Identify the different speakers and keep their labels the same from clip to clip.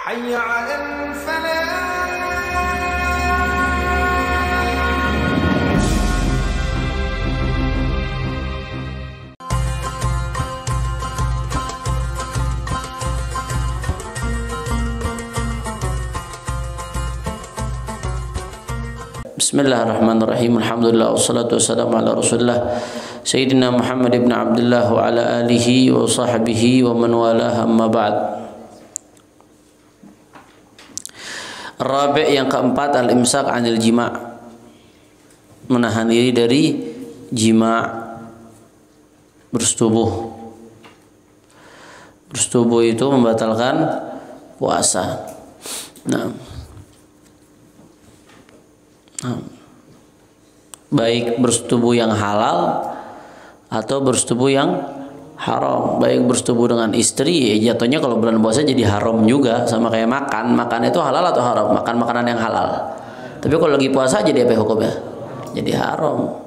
Speaker 1: حي على الفلاح.
Speaker 2: Bismillahirrahmanirrahim. Alhamdulillah wassalatu wassalamu ala Rasulillah Sayyidina Muhammad ibn Abdullah wa ala alihi wa sahbihi wa man walah, amma ba'd. Rabi' yang keempat, al-imsak 'anil jima', menahan diri dari jima', bersetubuh. Bersetubuh itu membatalkan puasa. Baik bersetubuh yang halal atau bersetubuh yang haram. Baik bersetubuh dengan istri, ya jatuhnya kalau bulan puasa jadi haram juga, sama kayak makan. Makan itu halal atau haram? Makan makanan yang halal. Tapi kalau lagi puasa jadi apa hukumnya? Jadi haram.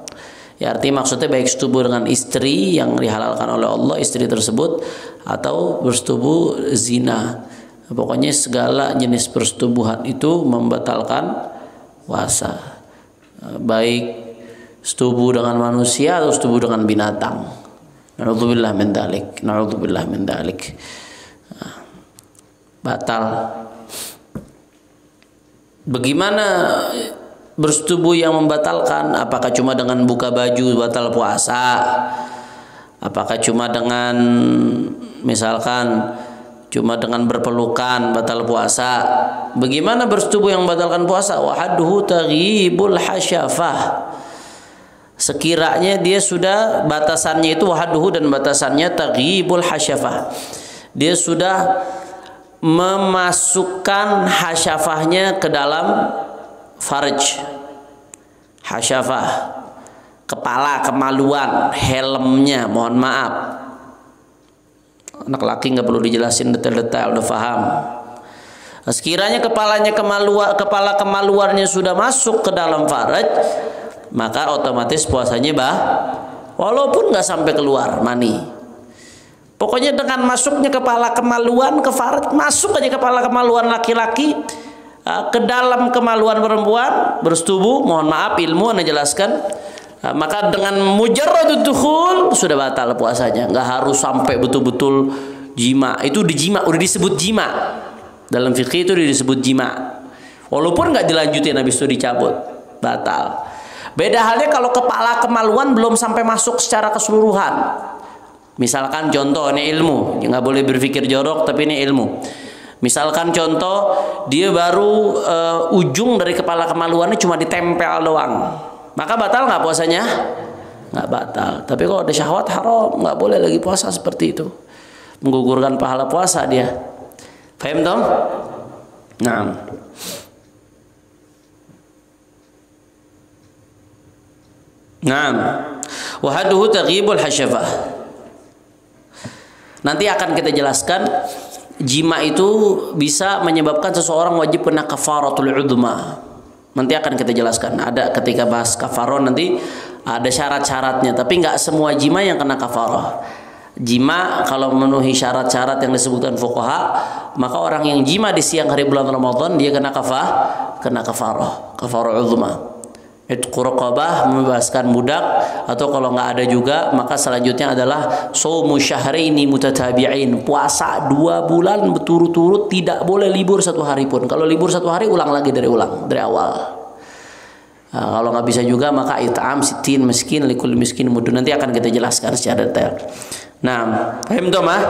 Speaker 2: Ya artinya maksudnya baik bersetubuh dengan istri yang dihalalkan oleh Allah, istri tersebut, atau bersetubuh zina. Pokoknya segala jenis persetubuhan itu membatalkan puasa, baik setubuh dengan manusia atau setubuh dengan binatang. Na'udzubillah min dzalik, na'udzubillah min dzalik. Batal. Bagaimana bersetubuh yang membatalkan? Apakah cuma dengan buka baju batal puasa? Apakah cuma dengan misalkan cuma dengan berpelukan batal puasa? Bagaimana bersetubuh yang membatalkan puasa? Wahadduhu taghibul hasyafah. Sekiranya dia sudah batasannya itu wahadduhu, dan batasannya taghibul hasyafah, dia sudah memasukkan hasyafahnya ke dalam farj. Hasyafah, kepala kemaluan, helmnya, mohon maaf. Anak laki nggak perlu dijelasin detail-detail, udah paham. Sekiranya kepala kemaluannya sudah masuk ke dalam faraj, maka otomatis puasanya walaupun nggak sampai keluar mani. Pokoknya dengan masuknya kepala kemaluan ke faraj, masuk aja kepala kemaluan laki-laki ke dalam kemaluan perempuan, bersetubuh, mohon maaf ilmu anda jelaskan, maka dengan mujarradud dukhul sudah batal puasanya. Nggak harus sampai betul-betul jima. Itu dijima, udah disebut jima. Dalam fikih itu disebut jima. Walaupun nggak dilanjutin habis itu dicabut, batal. Beda halnya kalau kepala kemaluan belum sampai masuk secara keseluruhan. Misalkan contoh, ini ilmu, nggak boleh berpikir jorok tapi ini ilmu. Misalkan contoh, dia baru ujung dari kepala kemaluannya cuma ditempel doang, maka batal nggak puasanya? Nggak batal. Tapi kalau ada syahwat haram, nggak boleh lagi puasa seperti itu, menggugurkan pahala puasa dia. Paham dong? Nah, wahadduhu taghibul hasyafah. Nanti akan kita jelaskan, jima itu bisa menyebabkan seseorang wajib kena kafaratul udhma. Nanti akan kita jelaskan. Ada ketika bahas kafarah nanti ada syarat-syaratnya, tapi nggak semua jima yang kena kafarah. Jima kalau memenuhi syarat-syarat yang disebutkan fuqaha, maka orang yang jima di siang hari bulan Ramadan dia kena kafarah udhma. Itqu raqabah, membebaskan budak, atau kalau nggak ada juga maka selanjutnya adalah shaumu syahraini mutatabi'in, puasa 2 bulan berturut-turut, tidak boleh libur 1 hari pun. Kalau libur 1 hari ulang lagi dari awal. Nah, kalau nggak bisa juga maka it'am sittin miskin likulli miskin mudun. Nanti akan kita jelaskan secara detail. Nah, paham toh mah?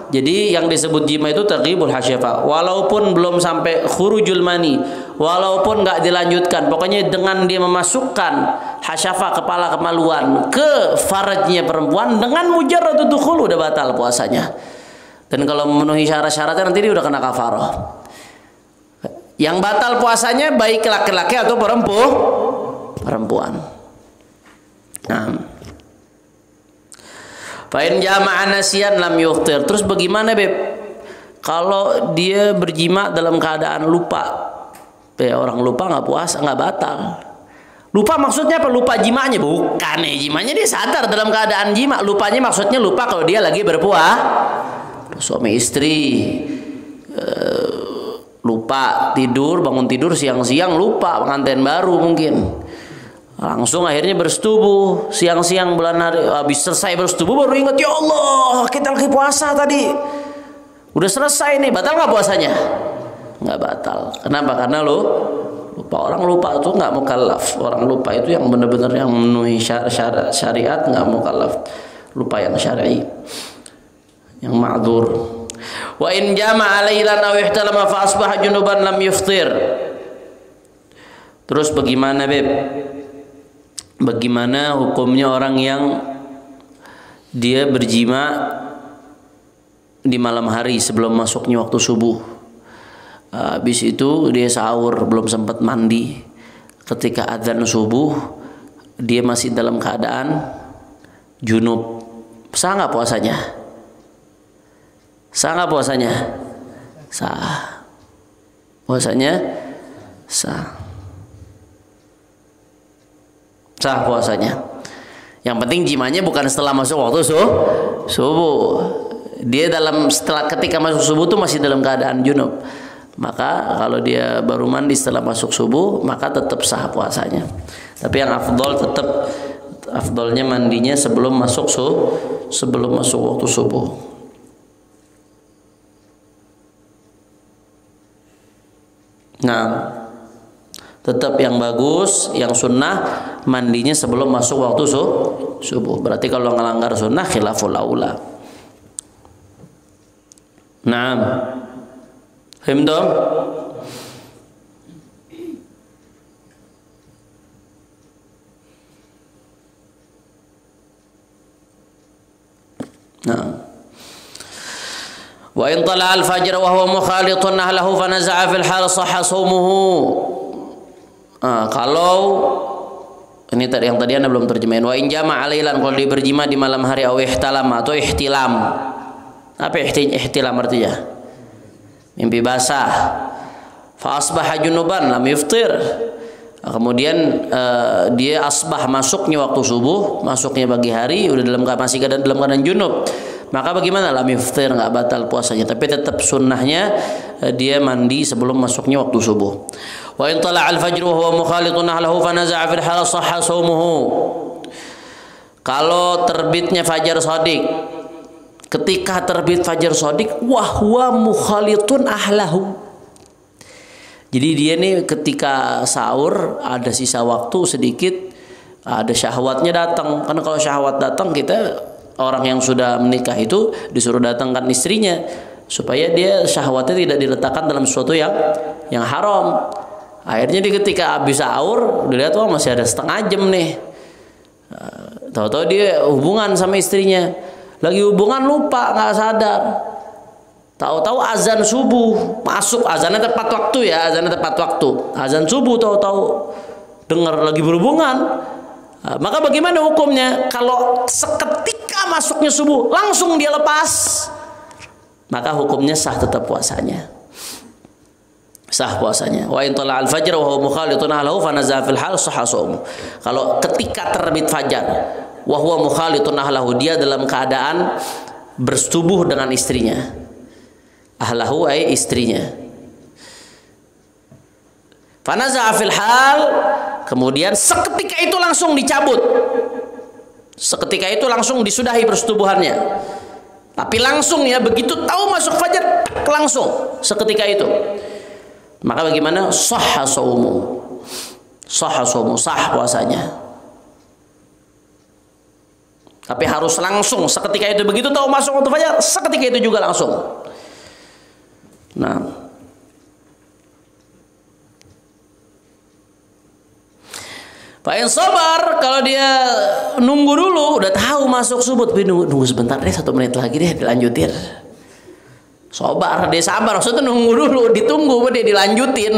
Speaker 2: Jadi yang disebut jima itu taghibul hasyafah, walaupun belum sampai khurujul mani, walaupun nggak dilanjutkan, pokoknya dengan dia memasukkan hasyafah, kepala kemaluan, ke farajnya perempuan dengan mujarradud dukhul udah batal puasanya. Dan kalau memenuhi syarat-syaratnya nanti dia udah kena kafarah. Yang batal puasanya baik laki-laki atau perempuan. Nah, fa'in jama'a nasiyan lam yukhtir. Terus bagaimana beb kalau dia berjima dalam keadaan lupa? Orang lupa nggak puasa, nggak batal. Lupa maksudnya apa? Lupa jimanya? Bukan nih, jimanya dia sadar dalam keadaan jima. Lupanya maksudnya lupa kalau dia lagi berpuasa. Suami istri lupa tidur, bangun tidur siang-siang lupa pengantin baru mungkin. Langsung akhirnya bersetubuh siang-siang bulan hari, habis selesai bersetubuh baru ingat, ya Allah kita lagi puasa tadi. Udah selesai nih, batal nggak puasanya? Nggak batal. Kenapa? Karena lo lupa. Orang lupa itu nggak mukallaf. Orang lupa itu yang benar-benar yang memenuhi syariat, nggak mukallaf. Lupa yang syar'i, yang ma'dzur. Wa in jama'a lailan aw ihtalama fa asbaha junuban lam yuftir. Terus bagaimana, Beb? Bagaimana hukumnya orang yang dia berjima di malam hari sebelum masuknya waktu subuh? Habis itu dia sahur, belum sempat mandi. Ketika adzan subuh dia masih dalam keadaan junub. Sah nggak puasanya? Sah nggak puasanya? Sah. Puasanya sah. Sah puasanya. Yang penting jimanya bukan setelah masuk waktu subuh. Dia ketika masuk subuh tuh masih dalam keadaan junub. Maka kalau dia baru mandi setelah masuk subuh, maka tetap sah puasanya. Tapi yang afdolnya mandinya sebelum masuk waktu subuh. Nah, tetap yang bagus, yang sunnah mandinya sebelum masuk waktu subuh. Berarti kalau ngelanggar sunnah khilaful aula. Nah, faham dong? Nah, wa in tala al-fajr wa huwa mukhalitun ahlahu fa naza'a fil hal sahha shaumuhu. Kalau ini tadi yang tadi Anda belum terjemahin. Wa in jama'a lailan, kalau dia berjima di malam hari aw ihtalam atau ihtilam. Apa ihtilam artinya? Mimpi basah. Fa asbaha junuban lam yuftir. Kemudian dia asbah, masuknya waktu subuh, masuknya pagi hari, udah masih dalam keadaan junub. Maka bagaimana? Lam yuftir, nggak batal puasanya, tapi tetap sunnahnya dia mandi sebelum masuknya waktu subuh. Wa in tala al-fajr wa huwa mukhalitun ahlahu fa naza'a fil hal sahha shaumuhu. Kalau terbitnya fajar shadiq, ketika terbit fajar shadiq wa huwa mukhalitun ahlahu. Jadi dia nih ketika sahur ada sisa waktu sedikit, ada syahwatnya datang. Karena kalau syahwat datang, kita orang yang sudah menikah itu disuruh datangkan istrinya supaya dia syahwatnya tidak diletakkan dalam sesuatu yang haram. Akhirnya dia ketika habis sahur, dilihat wah masih ada setengah jam nih. Tahu-tahu dia hubungan sama istrinya, lagi hubungan lupa, nggak sadar. Tahu-tahu azan subuh masuk, azannya tepat waktu ya, azannya tepat waktu. Azan subuh tahu-tahu dengar lagi berhubungan. Maka bagaimana hukumnya? Kalau seketika masuknya subuh langsung dia lepas, maka hukumnya sah tetap puasanya. Sah puasanya. Wa in tala al-fajr wa huwa mukhalitun ahlahu fa naza'a fil hal sahha shaum. Kalau ketika terbit fajar wa huwa mukhalitun ahlahu, dia dalam keadaan bersetubuh dengan istrinya. Ahlahu ay istrinya. Fanaza'a fil hal, kemudian seketika itu langsung dicabut. Seketika itu langsung disudahi persetubuhannya. Tapi langsung ya, begitu tahu masuk fajar langsung seketika itu. Maka bagaimana? Sahha shaumu. Sahha shaumu, sah puasanya. Tapi harus langsung seketika itu, begitu tahu masuk waktu fajar, seketika itu juga langsung. Nah, Pak yang sabar, kalau dia nunggu dulu, udah tahu masuk subuh, tapi nunggu sebentar deh, 1 menit lagi deh, dilanjutin. Sabar, dia sabar, maksudnya nunggu dulu, ditunggu, dia dilanjutin.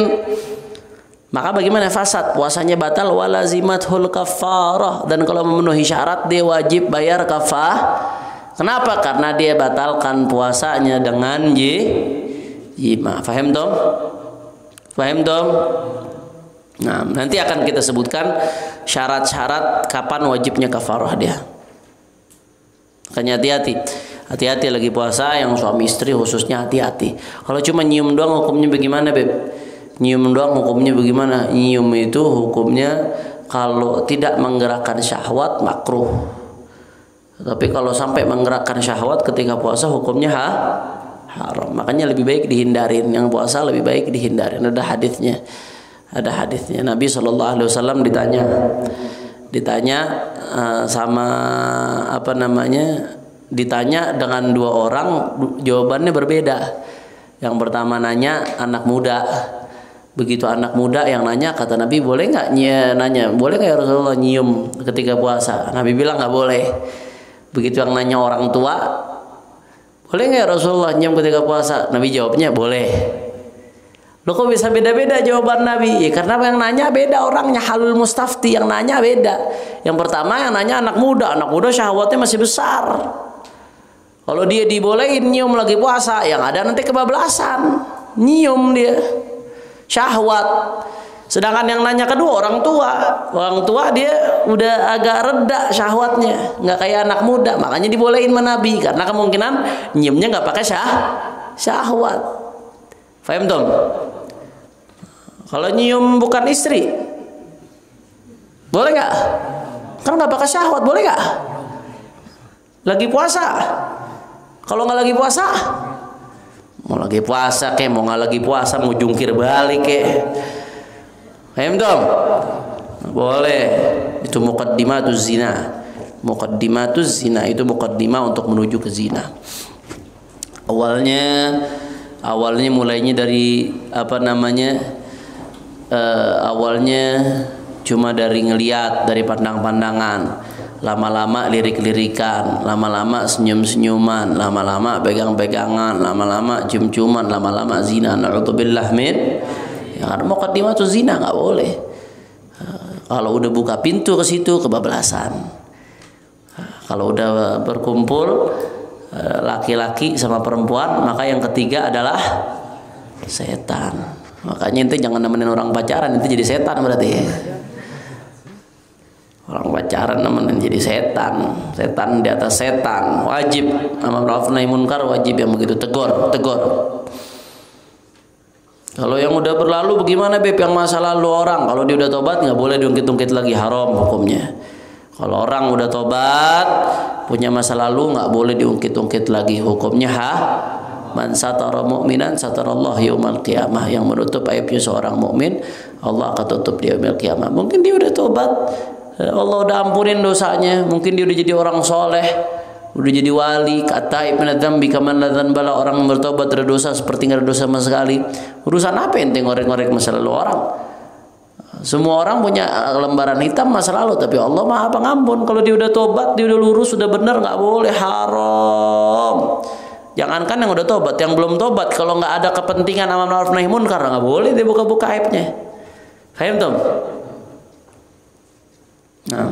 Speaker 2: Maka bagaimana? Fasad, puasanya batal, walazimathul kafarah, dan kalau memenuhi syarat dia wajib bayar kafah. Kenapa? Karena dia batalkan puasanya dengan jima. Faham dong? Faham dong? Nah, nanti akan kita sebutkan syarat-syarat kapan wajibnya kafarah dia. Makanya hati-hati. Hati-hati lagi puasa, yang suami istri khususnya hati-hati. Kalau cuma nyium doang hukumnya bagaimana, Beb? Nyium doang hukumnya bagaimana? Nyium itu hukumnya kalau tidak menggerakkan syahwat makruh. Tapi kalau sampai menggerakkan syahwat ketika puasa hukumnya haram. Makanya lebih baik dihindarin. Yang puasa lebih baik dihindarin. Ada hadisnya. Nabi SAW ditanya sama ditanya dengan dua orang, jawabannya berbeda. Yang pertama nanya anak muda. Begitu anak muda yang nanya, kata Nabi, boleh nggak boleh nggak ya Rasulullah nyium ketika puasa? Nabi bilang nggak boleh. Begitu yang nanya orang tua, boleh nggak ya Rasulullah nyium ketika puasa? Nabi jawabnya boleh. Loh, kok bisa beda-beda jawaban Nabi? Ya, karena yang nanya beda orangnya, halul mustafti, yang nanya beda. Yang pertama yang nanya anak muda syahwatnya masih besar. Kalau dia dibolehin nyium lagi puasa, yang ada nanti kebablasan. Nyium dia syahwat. Sedangkan yang nanya kedua orang tua dia udah agak reda syahwatnya, nggak kayak anak muda. Makanya dibolehin sama Nabi, karena kemungkinan nyiumnya nggak pakai syahwat. Faham dong? Kalau nyium bukan istri, boleh nggak? Kan nggak pakai syahwat, boleh nggak? Lagi puasa. Kalau nggak lagi puasa, mau lagi puasa mau nggak lagi puasa, mau jungkir balik Paham dong? Boleh. Itu muqaddimatuz zina. Muqaddimatuz zina itu muqaddimah untuk menuju ke zina. Awalnya mulainya dari awalnya cuma dari ngeliat, dari pandang-pandangan, lama-lama lirik-lirikan, lama-lama senyum-senyuman, lama-lama pegang-pegangan, lama-lama cium-ciuman, lama-lama zina. Na'udzubillah min. Ya, muqaddimatuz zina nggak boleh. Kalau udah buka pintu ke situ kebablasan. Kalau udah berkumpul laki-laki sama perempuan, maka yang ketiga adalah setan. Makanya ente jangan nemenin orang pacaran, ente jadi setan berarti ya. Orang pacaran nemenin jadi setan di atas setan. Wajib amar ma'ruf nahi munkar, wajib yang begitu, tegur. Kalau yang udah berlalu bagaimana, Beb? Yang masa lalu orang, kalau dia udah tobat nggak boleh diungkit-ungkit lagi, haram hukumnya. Kalau orang udah tobat, punya masa lalu, nggak boleh diungkit-ungkit lagi, hukumnya man satara mu'minan satarallah yaumal qiyamah. Yang menutup aibnya seorang mukmin, Allah akan tutup di yaumil qiyamah. Mungkin dia udah tobat, Allah udah ampunin dosanya, mungkin dia udah jadi orang soleh, udah jadi wali. Kata Ibn Dzambi kaman ladzan bala, orang yang bertobat dari dosa seperti nggak ada dosa sama sekali. Urusan apa ente ngorek-ngorek masa lalu orang? Semua orang punya lembaran hitam masa lalu, tapi Allah Maha Pengampun. Kalau dia udah tobat, dia udah lurus, sudah benar, nggak boleh, haram. Jangankan yang udah tobat, yang belum tobat, kalau nggak ada kepentingan amar ma'ruf nahi munkar, nggak boleh dia buka-buka aibnya. Paham tom? Nah.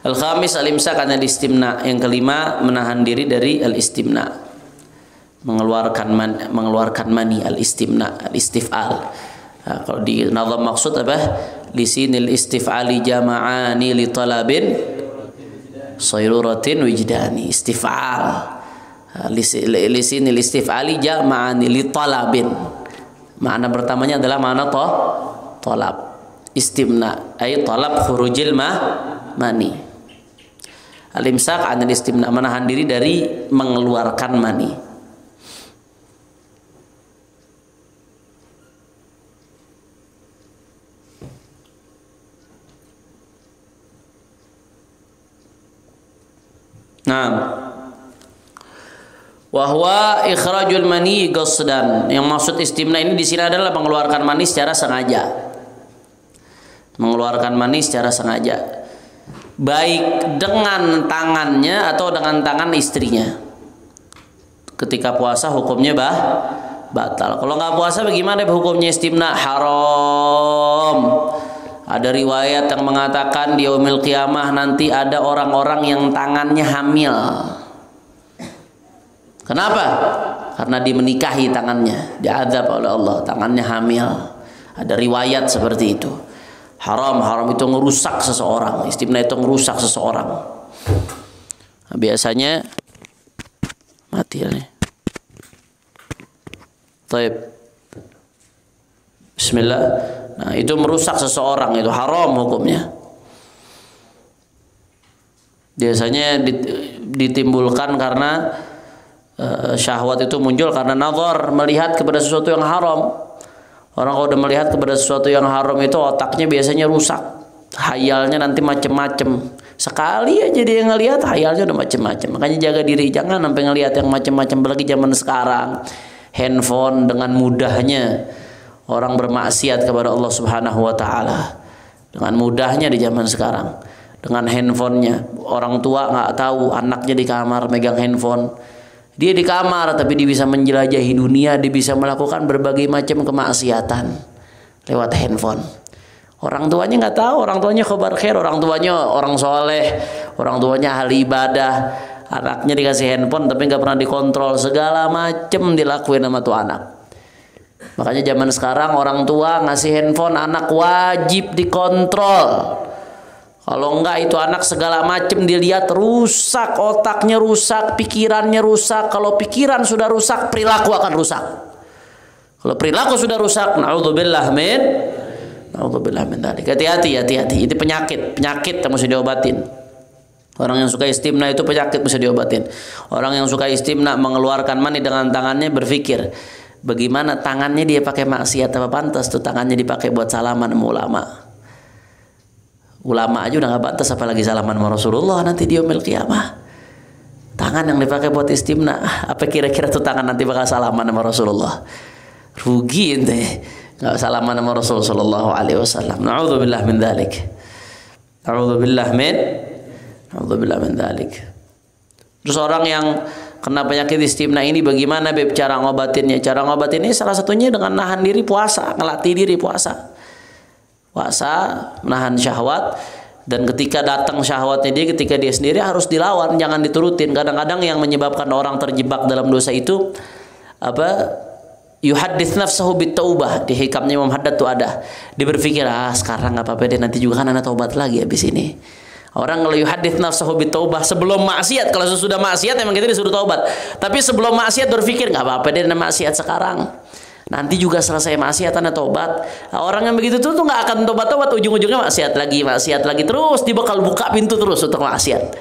Speaker 2: Al-khamis al-imsak anil istimna. Yang kelima, menahan diri dari al-istimna. Mengeluarkan mani, al-istimna, al-istif'al. Nah, kalau di nazam maksud apa? Lisinil istif'ali jama'ani li talabin sayruratin wijdani. Istif'al. Lisinil istif'ali jama'ani li talabin. Makna pertamanya adalah makna talab. Istimna ay talab khurujil mani. Al-imsak anil istimna, menahan diri dari mengeluarkan mani. Nah, wahwa ikhrajul mani qasdan. Yang maksud istimna ini di sini adalah mengeluarkan mani secara sengaja. Mengeluarkan mani secara sengaja, baik dengan tangannya atau dengan tangan istrinya. Ketika puasa hukumnya batal. Kalau nggak puasa bagaimana hukumnya istimna? Haram. Ada riwayat yang mengatakan di yaumil qiyamah nanti ada orang-orang yang tangannya hamil. Kenapa? Karena dimenikahi tangannya, diazab oleh Allah, tangannya hamil. Ada riwayat seperti itu. Haram itu ngerusak seseorang. Istimna itu ngerusak seseorang. Nah, biasanya Mati nih. Taib. Bismillah. Nah, itu merusak seseorang, itu haram hukumnya. Biasanya ditimbulkan karena syahwat itu muncul karena nazar, melihat kepada sesuatu yang haram. Orang kalau udah melihat kepada sesuatu yang haram itu otaknya biasanya rusak. Hayalnya nanti macem-macem. Sekali aja dia ngelihat hayalnya udah macem-macem. Makanya jaga diri, jangan sampai ngelihat yang macem-macem. Apalagi zaman sekarang, handphone dengan mudahnya orang bermaksiat kepada Allah Subhanahu wa taala. Dengan mudahnya di zaman sekarang. Dengan handphonenya, orang tua nggak tahu anaknya di kamar megang handphone. Dia di kamar tapi dia bisa menjelajahi dunia, dia bisa melakukan berbagai macam kemaksiatan lewat handphone. Orang tuanya nggak tahu, orang tuanya khabar khair, orang tuanya orang soleh, orang tuanya ahli ibadah. Anaknya dikasih handphone tapi nggak pernah dikontrol, segala macam dilakuin sama tuh anak. Makanya zaman sekarang orang tua ngasih handphone, anak wajib dikontrol. Kalau enggak itu anak segala macam dilihat, rusak, otaknya rusak, pikirannya rusak. Kalau pikiran sudah rusak, perilaku akan rusak. Kalau perilaku sudah rusak, naudzubillah min dzalik. Hati-hati. Itu penyakit yang mesti diobatin. Orang yang suka istimna itu penyakit mesti diobatin. Orang yang suka istimna mengeluarkan mani dengan tangannya berpikir, bagaimana tangannya dia pakai maksiat apa pantas tuh tangannya dipakai buat salaman sama ulama. Ulama aja udah nggak pantas apalagi salaman sama Rasulullah nanti di yaumil qiyamah. Tangan yang dipakai buat istimna, apa kira-kira tuh tangan nanti bakal salaman sama Rasulullah? Rugi ente nggak salaman sama Rasul sallallahu alaihi wasallam. Na'udzubillah min dzalik. Na'udzubillah min dzalik. Terus orang yang kena penyakit istimna ini bagaimana Beb cara ngobatinnya? Cara ngobatinnya salah satunya dengan nahan diri puasa, ngelatih diri puasa. Puasa, menahan syahwat, dan ketika datang syahwatnya dia, ketika dia sendiri harus dilawan, jangan diturutin. Kadang-kadang yang menyebabkan orang terjebak dalam dosa itu yuhaddits nafsahu bitaubah. Di hikamnya Imam Haddad tuh ada. Dia berpikir, sekarang nggak apa-apa deh, nanti juga kan anak taubat lagi habis ini. Orang kalau yuhaddits nafsahu bitaubah sebelum maksiat, kalau sudah maksiat memang kita disuruh taubat. Tapi sebelum maksiat berpikir nggak apa-apa deh maksiat sekarang. Nanti juga selesai maksiat anda tobat. Nah, orang yang begitu tuh nggak akan tobat, ujung-ujungnya maksiat lagi terus, dia bakal buka pintu terus untuk maksiat.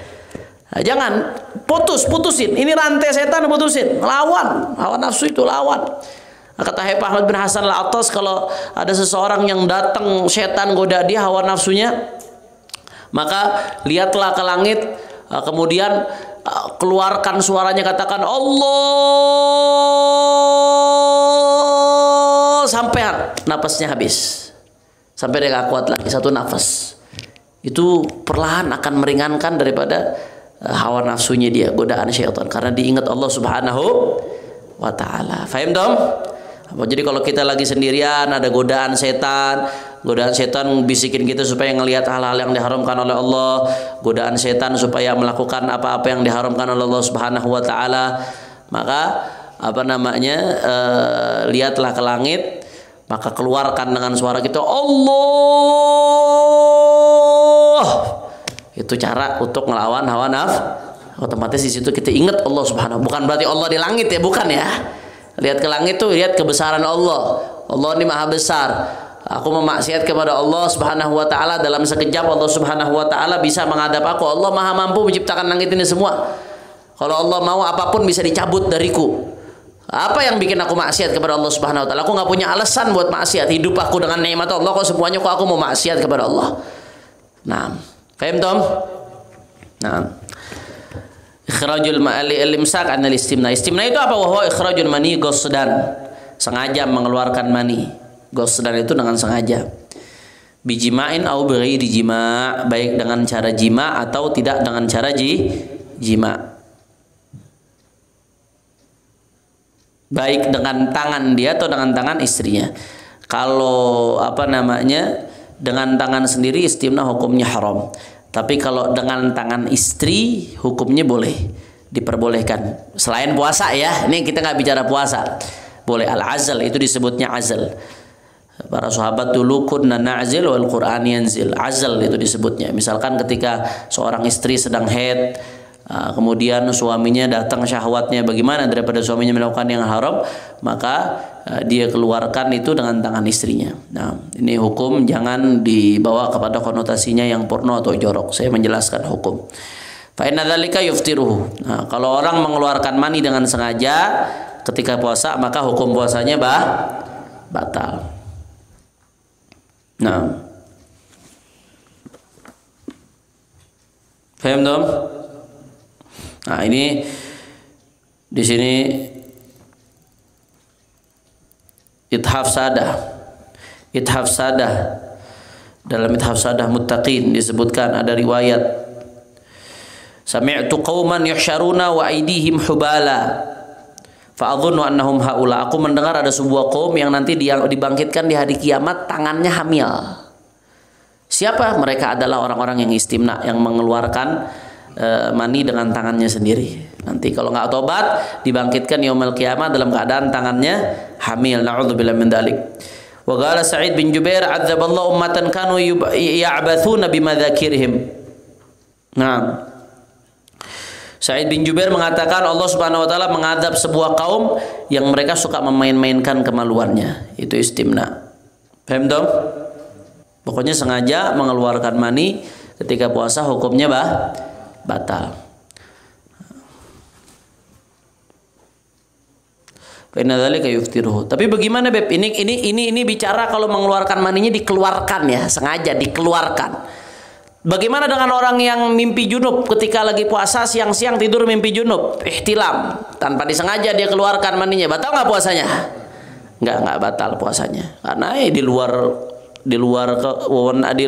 Speaker 2: Nah, jangan putusin. Ini rantai setan, putusin, lawan hawa nafsu itu, lawan. Nah, kata Habib Ahmad bin Hasan Al-Attas, kalau ada seseorang yang datang setan goda dia hawa nafsunya, maka lihatlah ke langit, kemudian keluarkan suaranya, katakan Allah, sampai napasnya habis, sampai dia gak kuat lagi, satu nafas. Itu perlahan akan meringankan daripada hawa nafsunya dia, godaan syaitan, karena diingat Allah Subhanahu wa ta'ala. Faham dong? Jadi kalau kita lagi sendirian, ada godaan setan bisikin kita supaya ngelihat hal-hal yang diharamkan oleh Allah, godaan setan supaya melakukan apa-apa yang diharamkan oleh Allah Subhanahu wa ta'ala, maka lihatlah ke langit, maka keluarkan dengan suara kita Allah. Itu cara untuk melawan hawa nafsu. Otomatis di situ kita ingat Allah Subhanahu. Bukan berarti Allah di langit ya, bukan ya. Lihat ke langit tuh, lihat kebesaran Allah. Allah ini maha besar. Aku memaksiat kepada Allah Subhanahu wa ta'ala, dalam sekejap Allah Subhanahu wa ta'ala bisa menghadap aku. Allah maha mampu menciptakan langit ini semua. Kalau Allah mau, apapun bisa dicabut dariku. Apa yang bikin aku maksiat kepada Allah Subhanahu wa ta'ala? Aku nggak punya alasan buat maksiat. Hidup aku dengan nikmat Allah, kok semuanya kok aku mau maksiat kepada Allah. Nah, paham Tom? Nah, ikhrajul al-imsak an al-istimna. Istimna itu apa? Wa huwa ikhrajul mani qasdan. Sengaja mengeluarkan mani. Qasdan itu dengan sengaja. Bijima'in au bighairi jima', baik dengan cara jima atau tidak dengan cara jima'. Baik dengan tangan dia atau dengan tangan istrinya. Kalau dengan tangan sendiri istimna hukumnya haram. Tapi kalau dengan tangan istri hukumnya boleh, diperbolehkan. Selain puasa ya, ini kita nggak bicara puasa. Boleh al-azal, itu disebutnya azal. Para sahabat dulu kunna na'zil wal Qur'an yanzil. Azal itu disebutnya. Misalkan ketika seorang istri sedang haid, kemudian suaminya datang syahwatnya bagaimana daripada suaminya melakukan yang haram, maka dia keluarkan itu dengan tangan istrinya. Nah, ini hukum, jangan dibawa kepada konotasinya yang porno atau jorok. Saya menjelaskan hukum. Fa inna dzalika yuftiruhu. Nah, kalau orang mengeluarkan mani dengan sengaja ketika puasa, maka hukum puasanya batal. Nah, paham dong? Nah, ini di sini ithaf sadah dalam ithaf sadah muttaqin disebutkan ada riwayat sami'tu qauman yuhsyaruna wa aydihim hubala fa adhunnu annahum haula. Aku mendengar ada sebuah kaum yang nanti dibangkitkan di hari kiamat tangannya hamil. Siapa? Mereka adalah orang-orang yang istimna, yang mengeluarkan mani dengan tangannya sendiri. Nanti kalau nggak tobat dibangkitkan yaumul qiyamah dalam keadaan tangannya hamil. Na'udzubillah min dzalik. Wa qala Sa'id bin Jubair adzaballahu ummatan kanu ya'bathuna bimadzakirihim. Nah, Sa'id bin Jubair mengatakan Allah Subhanahu wa taala mengadab sebuah kaum yang mereka suka memain-mainkan kemaluannya. Itu istimna. Paham dong? Pokoknya sengaja mengeluarkan mani ketika puasa hukumnya batal. Karena dzalika yuftiruhu. Tapi bagaimana Beb? Ini bicara kalau mengeluarkan maninya dikeluarkan ya, sengaja dikeluarkan. Bagaimana dengan orang yang mimpi junub ketika lagi puasa, siang-siang tidur mimpi junub, ihtilam, tanpa disengaja dia keluarkan maninya, batal nggak puasanya? Nggak batal puasanya. Karena di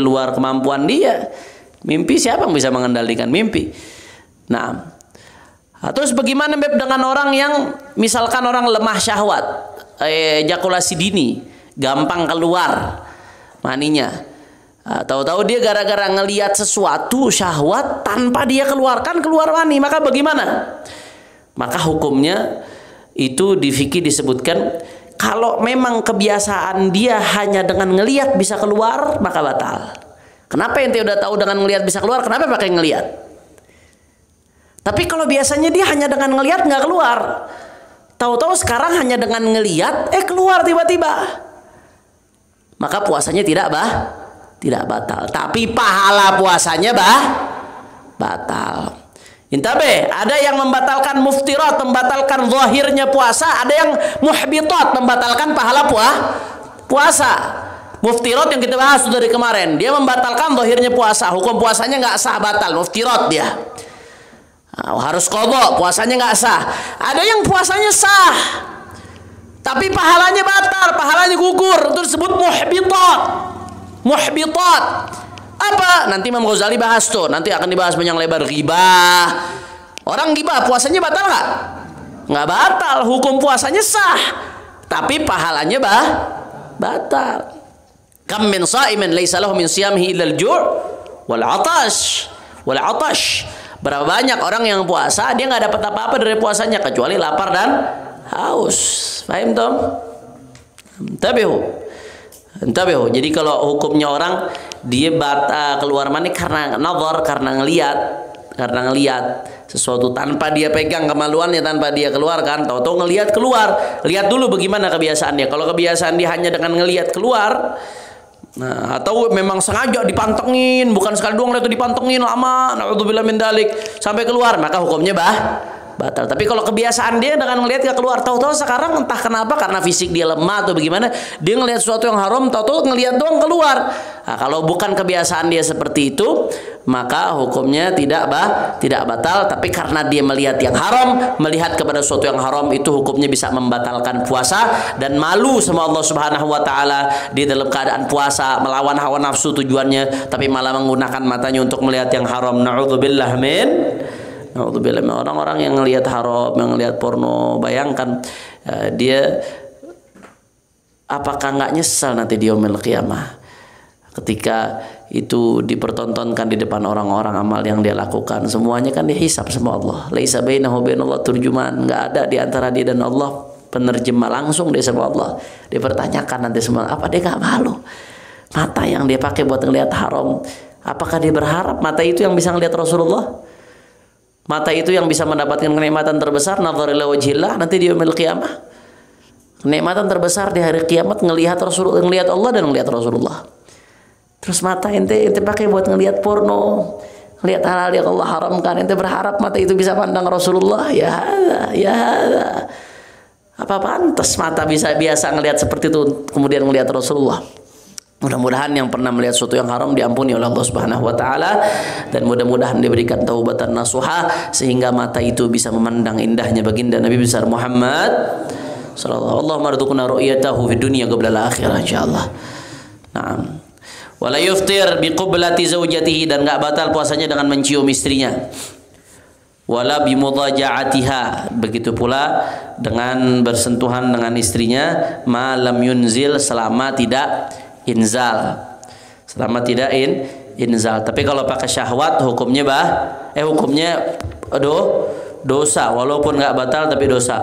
Speaker 2: luar kemampuan dia. Mimpi siapa yang bisa mengendalikan mimpi? Nah, terus bagaimana Beb dengan orang yang misalkan orang lemah syahwat, ejakulasi dini, gampang keluar maninya. Tahu-tahu dia gara-gara ngelihat sesuatu syahwat tanpa dia keluarkan keluar mani, maka bagaimana? Maka hukumnya itu di fikih disebutkan kalau memang kebiasaan dia hanya dengan ngelihat bisa keluar maka batal. Kenapa ente udah tahu dengan ngelihat bisa keluar, kenapa pakai ngelihat? Tapi kalau biasanya dia hanya dengan ngelihat nggak keluar, tahu-tahu sekarang hanya dengan ngelihat keluar tiba-tiba, maka puasanya tidak batal, tapi pahala puasanya batal. Intabe, ada yang membatalkan muftirat, membatalkan zahirnya puasa, ada yang muhbitat, membatalkan pahala puasa. Muftirat yang kita bahas dari kemarin, dia membatalkan zahirnya puasa, hukum puasanya nggak sah, batal, muftirat dia. Harus qadha, puasanya nggak sah. Ada yang puasanya sah, tapi pahalanya batal, pahalanya gugur, itu disebut muhbitat. Muhbitat apa? Nanti Imam Ghazali bahas tuh, nanti akan dibahas panjang lebar. Ghibah, orang ghibah puasanya batal nggak? Nggak batal, hukum puasanya sah, tapi pahalanya batal. Kam min sha'imin laisa lahu min siyamihi illa al-ju' wal 'atash. Berapa banyak orang yang puasa dia nggak dapat apa-apa dari puasanya kecuali lapar dan haus. Paham tom? Tabihu. Jadi kalau hukumnya orang dia keluar mani karena nazar, karena ngelihat sesuatu tanpa dia pegang kemaluannya, tanpa dia keluarkan, tahu-tahu ngelihat keluar. Lihat dulu bagaimana kebiasaannya. Kalau kebiasaan dia hanya dengan ngelihat keluar, nah, atau memang sengaja dipantengin, bukan sekali doang itu dipantengin lama, na'udzubillah min dzalik, sampai keluar, maka hukumnya batal. Tapi kalau kebiasaan dia dengan ngelihat gak keluar, tahu-tahu sekarang entah kenapa karena fisik dia lemah atau bagaimana, dia ngelihat sesuatu yang haram, tahu-tahu ngelihat doang keluar. Nah, kalau bukan kebiasaan dia seperti itu, maka hukumnya tidak batal. Tapi karena dia melihat yang haram, melihat kepada sesuatu yang haram, itu hukumnya bisa membatalkan puasa dan malu sama Allah Subhanahu wa taala di dalam keadaan puasa, melawan hawa nafsu tujuannya, tapi malah menggunakan matanya untuk melihat yang haram. Na'udzubillah min orang-orang yang ngelihat haram, yang ngelihat porno. Bayangkan dia apakah nggak nyesal nanti di yaumil qiyamah ketika itu dipertontonkan di depan orang-orang amal yang dia lakukan. Semuanya kan dihisab sama Allah. Laisa bainahu bainallah turjuman, nggak ada di antara dia dan Allah penerjemah, langsung dia sama Allah. Dipertanyakan nanti semua. Apa dia nggak malu? Mata yang dia pakai buat ngelihat haram, apakah dia berharap mata itu yang bisa ngelihat Rasulullah? Mata itu yang bisa mendapatkan kenikmatan terbesar, nazar ila wajhillah, nanti di yaumil qiyamah. Kenikmatan terbesar di hari kiamat ngelihat Rasulullah, ngelihat Allah dan ngelihat Rasulullah. Terus mata ente pakai buat ngelihat porno, ngelihat hal-hal yang Allah haramkan. Ente berharap mata itu bisa pandang Rasulullah? Ya hada. Apa pantas mata bisa biasa ngelihat seperti itu kemudian ngelihat Rasulullah? Mudah-mudahan yang pernah melihat sesuatu yang haram diampuni oleh Allah Subhanahu wa taala, dan mudah-mudahan diberikan taubatan nasuha sehingga mata itu bisa memandang indahnya baginda Nabi besar Muhammad sallallahu alaihi wasallam. Marzuqna ru'yatahu fid dunya qabla al-akhirah insyaallah. Naam. Wala yuftir biqublati zaujatihi, dan enggak batal puasanya dengan mencium istrinya. Wala bimudaja'atiha, begitu pula dengan bersentuhan dengan istrinya, ma lam yunzil, selama tidak inzal, selama tidak inzal. Tapi kalau pakai syahwat hukumnya hukumnya dosa, walaupun nggak batal tapi dosa.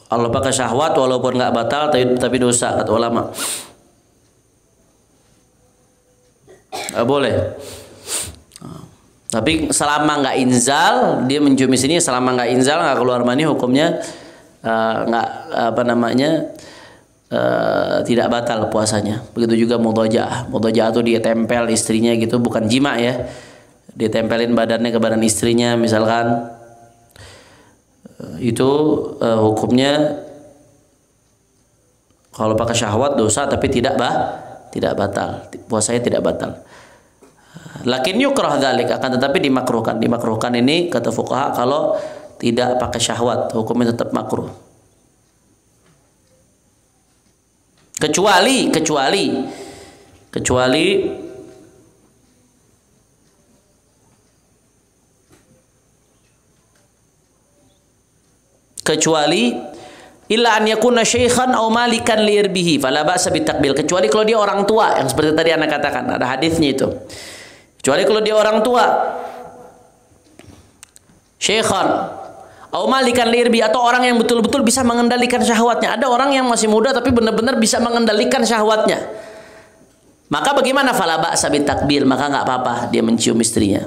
Speaker 2: Kalau pakai syahwat walaupun nggak batal tapi dosa, kata ulama. Nggak boleh. Tapi selama nggak inzal, dia mencium sini, selama nggak inzal, nggak keluar mani, hukumnya nggak tidak batal puasanya. Begitu juga mudaja'ah. Mudaja'ah itu dia tempel istrinya gitu, bukan jima ya. Dia tempelin badannya ke badan istrinya misalkan. Itu hukumnya kalau pakai syahwat dosa, tapi tidak batal. Puasanya tidak batal. Lakin yukrah dzalik, akan tetapi dimakruhkan. Dimakruhkan ini kata fuqaha kalau tidak pakai syahwat, hukumnya tetap makruh. Kecuali illa an yakuna syaikhan aw malikan li irbihi fala ba'sa bitakbil. Kecuali kalau dia orang tua, yang seperti tadi Anda katakan, ada hadisnya itu. Kecuali kalau dia orang tua, syaikhan aw malikan li irbi, atau orang yang betul-betul bisa mengendalikan syahwatnya. Ada orang yang masih muda tapi benar-benar bisa mengendalikan syahwatnya. Maka bagaimana? Fala ba'sa bitakbil, maka nggak apa-apa dia mencium istrinya.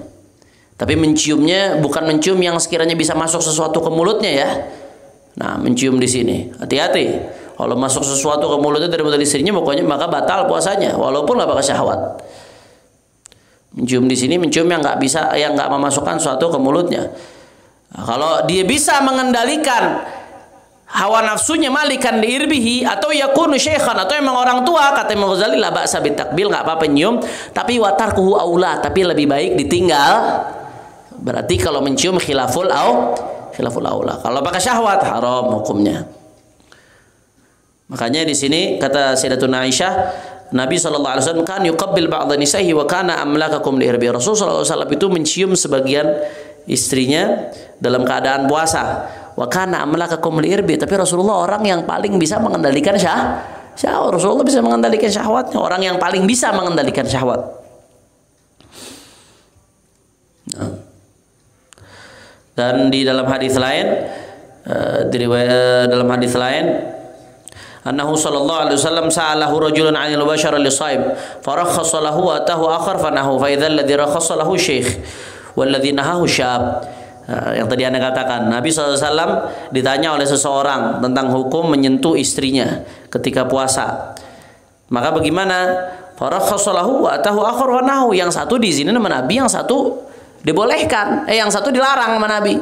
Speaker 2: Tapi menciumnya bukan mencium yang sekiranya bisa masuk sesuatu ke mulutnya ya. Nah, mencium di sini, hati-hati. Kalau masuk sesuatu ke mulutnya dari mulut istrinya, pokoknya maka batal puasanya, walaupun nggak pakai syahwat. Mencium di sini, mencium yang nggak bisa, yang nggak memasukkan sesuatu ke mulutnya. Nah, kalau dia bisa mengendalikan hawa nafsunya, malikan diirbihi, atau yakunu syekhan, atau emang orang tua, kata Imam Ghazali, la ba'sa bitakbil, nggak apa-apa nyium, tapi watarkuhu aula, tapi lebih baik ditinggal. Berarti kalau mencium khilaful aula. Kalau pakai syahwat haram hukumnya. Makanya di sini kata Sayyidatuna Aisyah, Nabi SAW kan yuqabbil ba'dha nisa'ihi wa kana amlakakum li irbi. Rasulullah SAW itu mencium sebagian istrinya dalam keadaan puasa. Wa kana amlakakum li irbi, tapi Rasulullah orang yang paling bisa mengendalikan syahwat. Rasulullah bisa mengendalikan syahwatnya, orang yang paling bisa mengendalikan syahwat. Nah. Dan di dalam hadis lain, dalam hadis lain, annahu sallallahu alaihi wasallam sa'alahu rajulun 'anil bashara li-shaib farakhasa lahu wa atahu akhar fanahu fa idzal ladzi rakhasa lahu syekh wal ladzi nahahu syab. Yang tadi Anda katakan, Nabi SAW ditanya oleh seseorang tentang hukum menyentuh istrinya ketika puasa. Maka bagaimana? Farakhasa lahu wa atahu akhar fanahu. Yang satu diizinin sama Nabi, yang satu dibolehkan, yang satu dilarang sama Nabi.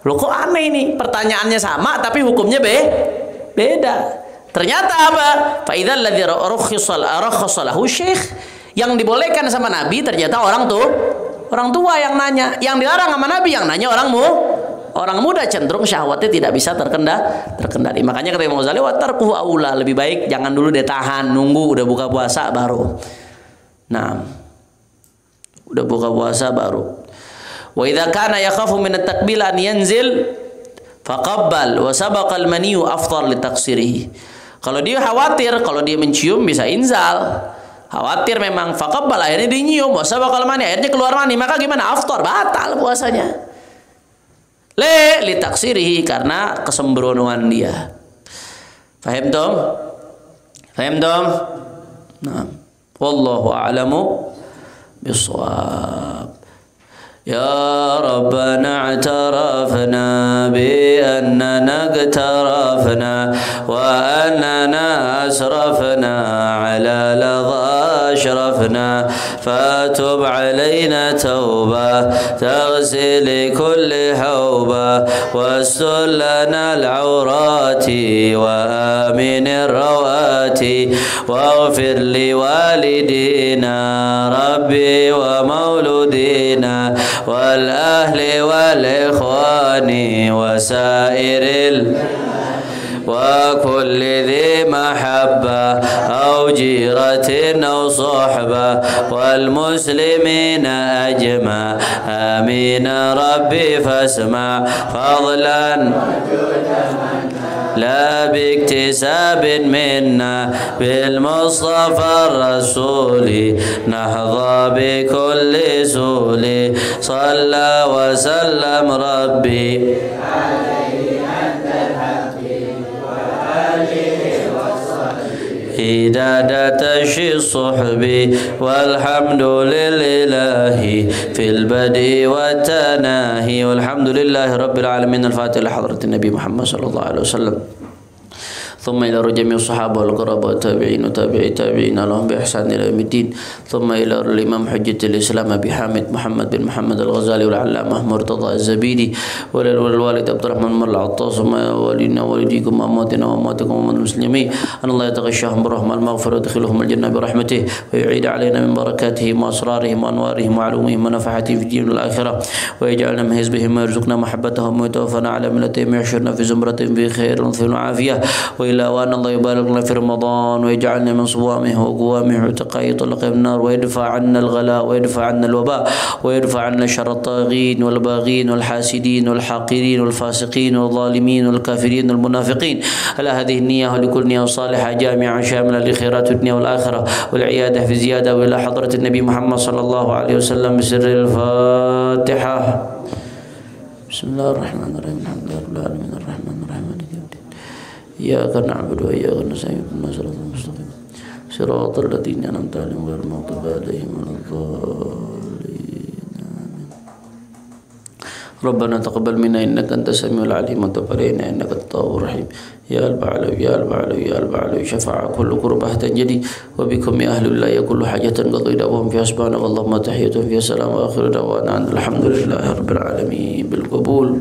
Speaker 2: Loh kok aneh ini? Pertanyaannya sama tapi hukumnya beda. Ternyata apa? Fa idzal ladzi rakhasa lahu syekh, yang dibolehkan sama Nabi ternyata orang tua yang nanya. Yang dilarang sama Nabi, yang nanya orang muda, cenderung syahwatnya tidak bisa terkendali. Makanya kata Imam Ghazali, wa tarkuhu aula, lebih baik jangan dulu ditahan, nunggu udah buka puasa baru. Nah, udah buka puasa baru. Wa idza kana yakhafu min at-takbil an yanzil faqabbal wa sabaqa al-maniyu afdal li taqsirihi. Kalau dia khawatir kalau dia mencium bisa inzal, khawatir memang, faqabbal, akhirnya dia nyium, wa sabaqa al-mani, akhirnya keluar mani, maka gimana? Afdal, batal puasanya. Li taqsirihi, karena kesembronoan dia. Faham dong? Nah, wallahu a'lamu بالصواب. يا ربنا اعترفنا بأننا اقترفنا وأننا أسرفنا على لظى أشرفنا، فتب علينا توبة تغسل كل حوبة، واستر لنا العورات وآمن الروات، واغفر لوالدينا ربي ومولودينا والأهل والإخوان وسائر وكل ذي محبة أو جيرة أو صحبة والمسلمين أجمع. آمين ربي فاسمع فضلا لا باكتساب منا بالمصطفى الرسول نحظى بكل سول. صلى وسلم ربي إدادة الصحب والحمد لله في البدء والتناهي والحمد لله رب العالمين. الفاتحة لحضرة النبي محمد صلى الله عليه وسلم، ثم إلى جميع الصحابة والقرابة والتابعين وتابعي التابعين لهم بإحسان إلى يوم الدين، ثم إلى الإمام حجة الإسلام أبي حامد محمد بن محمد الغزالي والعلامة مرتضى الزبيدي والوالد عبد الرحمن بن العطاس، والدينا والديكم وأمواتنا وأمواتكم وأموات المسلمين، أن الله يتغشاهم بالرحمة المغفرة ويدخلهم الجنة برحمته، ويعيد علينا من بركاتهم وأسرارهم وأنوارهم وعلومهم ونفحاتهم في الدين والآخرة، ويجعلنا من حزبهم ويرزقنا محبتهم ويتوفنا على ملتهم ويحشرنا في زمرتهم بخير وعافية. إلا وأن الله يبارك لنا في رمضان ويجعلنا من صوامه وقوامه وتقى يطلق من النار، ويدفع عنا الغلاء ويدفع عنا الوباء ويدفع عنا شر الطاغين والباغين والحاسدين والحاقرين والفاسقين والظالمين والكافرين والمنافقين. على هذه النية ولكل نية صالحة جامعة شاملة لخيرات الدنيا والآخرة والعيادة في زيادة، وإلى حضرة النبي محمد صلى الله عليه وسلم بسر الفاتحة. بسم الله الرحمن الرحيم. الحمد لله رب العالمين الرحمن الرحيم مالك يوم الدين، إياك نعبد وإياك نستعين اهدنا الصراط المستقيم صراط الذين أنعمت عليهم غير المغضوب عليهم ولا الضالين آمين. ربنا تقبل منا إنك أنت السميع العليم وتب علينا إنك التواب الرحيم. يا البعلوي يا البعلوي يا البعلوي شفاعة كل قربة تنجدي، وبكم يا أهل الله كل حاجة قضي دعوهم فيها سبحانك اللهم تحيتهم فيها سلام، وآخر دعوانا الحمد لله رب العالمين بالقبول.